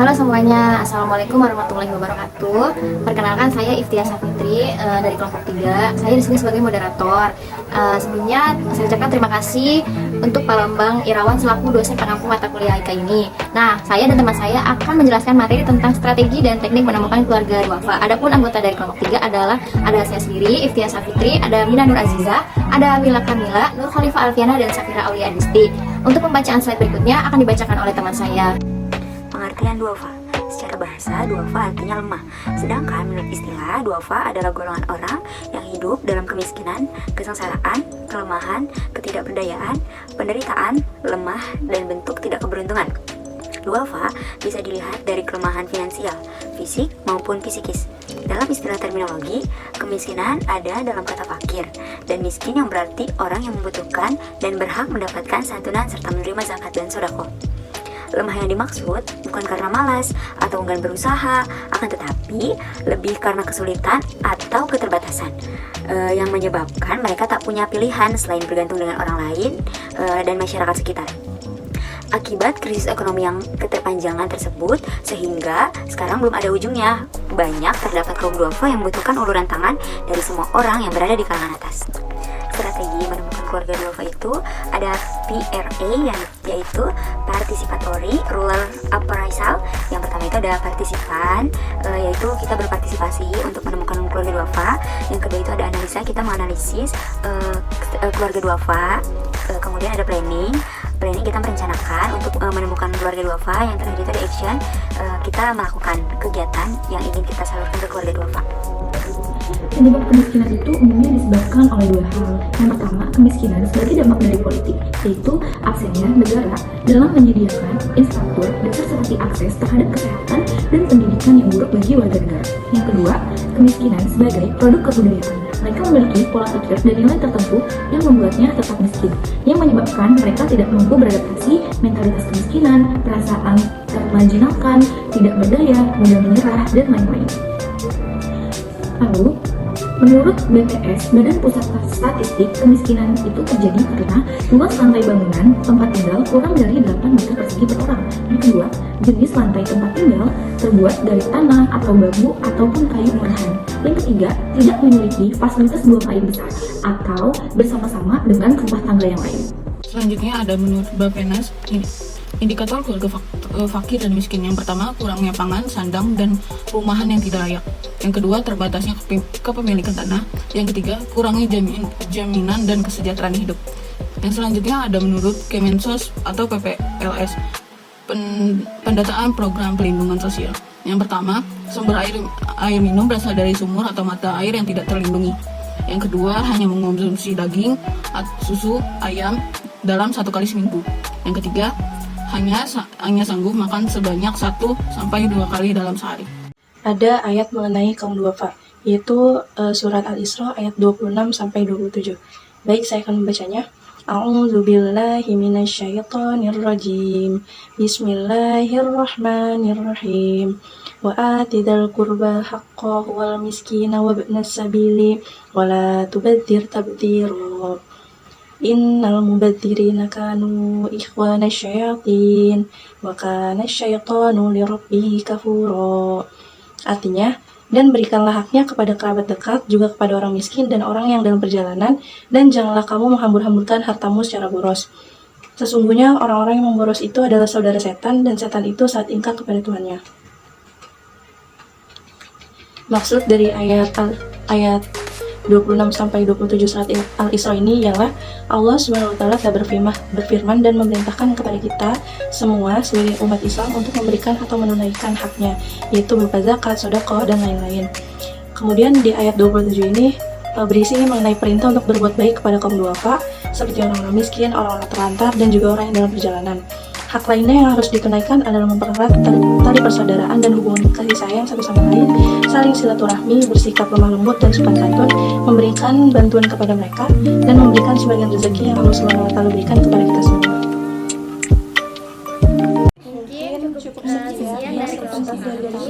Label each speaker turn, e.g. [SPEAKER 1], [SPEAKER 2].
[SPEAKER 1] Halo semuanya, Assalamualaikum warahmatullahi wabarakatuh. Perkenalkan saya Iftiar Safitri dari kelompok 3. Saya di sini sebagai moderator. Sebelumnya saya ucapkan terima kasih untuk Pak Lambang Irawan selaku dosen pengampu mata kuliah IK ini. Nah, saya dan teman saya akan menjelaskan materi tentang strategi dan teknik menemukan keluarga duafa. Adapun anggota dari kelompok 3 adalah ada saya sendiri, Iftiar Safitri, ada Mina Nur Aziza, ada Mila Kamila, Nur Khalifah Alfiana, dan Safira Aulia Adisti. Untuk pembacaan slide berikutnya akan dibacakan oleh teman saya.
[SPEAKER 2] Pengertian duafa. Secara bahasa, duafa artinya lemah. Sedangkan menurut istilah, duafa adalah golongan orang yang hidup dalam kemiskinan, kesengsaraan, kelemahan, ketidakberdayaan, penderitaan, lemah, dan bentuk tidak keberuntungan. Duafa bisa dilihat dari kelemahan finansial, fisik maupun psikis. Dalam istilah terminologi, kemiskinan ada dalam kata fakir, dan miskin yang berarti orang yang membutuhkan dan berhak mendapatkan santunan serta menerima zakat dan sodako. Lemah yang dimaksud bukan karena malas atau enggan berusaha, akan tetapi lebih karena kesulitan atau keterbatasan yang menyebabkan mereka tak punya pilihan selain bergantung dengan orang lain dan masyarakat sekitar. Akibat krisis ekonomi yang keterpanjangan tersebut, sehingga sekarang belum ada ujungnya. Banyak terdapat kaum duafa yang membutuhkan uluran tangan dari semua orang yang berada di kalangan atas. Strategi menemukan keluarga duafa itu ada PRA, yaitu Participatory Rural Appraisal. Yang pertama itu ada partisipan, yaitu kita berpartisipasi untuk menemukan keluarga duafa. Yang kedua itu ada analisa, kita menganalisis keluarga duafa. Kemudian ada planning kita merencanakan untuk menemukan keluarga duafa. Yang terakhir itu ada action, kita melakukan kegiatan yang ingin kita salurkan ke keluarga duafa.
[SPEAKER 3] Penyebab kemiskinan itu umumnya disebabkan oleh dua hal. Yang pertama, kemiskinan sebagai dampak dari politik, yaitu absennya negara dalam menyediakan infrastruktur dasar seperti akses terhadap kesehatan dan pendidikan yang buruk bagi warga negara. Yang kedua, kemiskinan sebagai produk kebudayaan. Mereka memiliki pola pikir dan nilai tertentu yang membuatnya tetap miskin, yang menyebabkan mereka tidak mampu beradaptasi mentalitas kemiskinan, perasaan termarginalkan, tidak berdaya, mudah menyerah, dan lain-lain. Lalu, menurut BPS, Badan Pusat Statistik, kemiskinan itu terjadi karena luas lantai bangunan tempat tinggal kurang dari 8 meter persegi per orang. Yang kedua, jenis lantai tempat tinggal terbuat dari tanah atau bambu ataupun kayu murahan. Yang ketiga, tidak memiliki fasilitas buang air besar atau bersama-sama dengan rumah tangga yang lain.
[SPEAKER 4] Selanjutnya ada menurut Bappenas, indikator keluarga fakir dan miskin. Yang pertama, kurangnya pangan, sandang, dan perumahan yang tidak layak. Yang kedua, terbatasnya kepemilikan tanah. Yang ketiga, kurangnya jaminan dan kesejahteraan hidup. Yang selanjutnya ada menurut Kemensos atau PPLS, pendataan program pelindungan sosial. Yang pertama, sumber air minum berasal dari sumur atau mata air yang tidak terlindungi. Yang kedua, hanya mengonsumsi daging, susu, ayam dalam 1 kali seminggu. Yang ketiga, hanya sanggup makan sebanyak 1-2 kali dalam sehari.
[SPEAKER 5] Ada ayat mengenai kaum duafa, yaitu surat Al-Isra ayat 26-27. Baik, saya akan membacanya. A'udzubillahi minasyaitonirrajim. Bismillahirrahmanirrahim. Wa atidal qurba haqqahu wal miskina wabnas sabili wa la tubadzir tabdzira. Innal mubadzirina kanu ikhwana syayatin wa kana syaitanu lirabbih kafura. Artinya, dan berikanlah haknya kepada kerabat dekat, juga kepada orang miskin dan orang yang dalam perjalanan, dan janganlah kamu menghambur-hamburkan hartamu secara boros. Sesungguhnya orang-orang yang memboros itu adalah saudara setan, dan setan itu sangat ingkar kepada Tuhannya. Maksud dari ayat 26-27 surat Al-Isra ini ialah Allah SWT telah berfirman dan memerintahkan kepada kita semua sebagai umat Islam untuk memberikan atau menunaikan haknya, yaitu berupa zakat, sedekah, dan lain-lain. Kemudian di ayat 27 ini berisi mengenai perintah untuk berbuat baik kepada kaum duafa, seperti orang-orang miskin, orang-orang terlantar, dan juga orang yang dalam perjalanan. Hak lainnya yang harus ditunaikan adalah mempererat tali persaudaraan dan hubungan kasih sayang satu sama lain, saling silaturahmi, bersikap lemah lembut dan sopan santun, memberikan bantuan kepada mereka, dan memberikan sebagian rezeki yang Allah SWT berikan kepada kita semua.
[SPEAKER 1] Mungkin cukup sekian dari kelompok ini.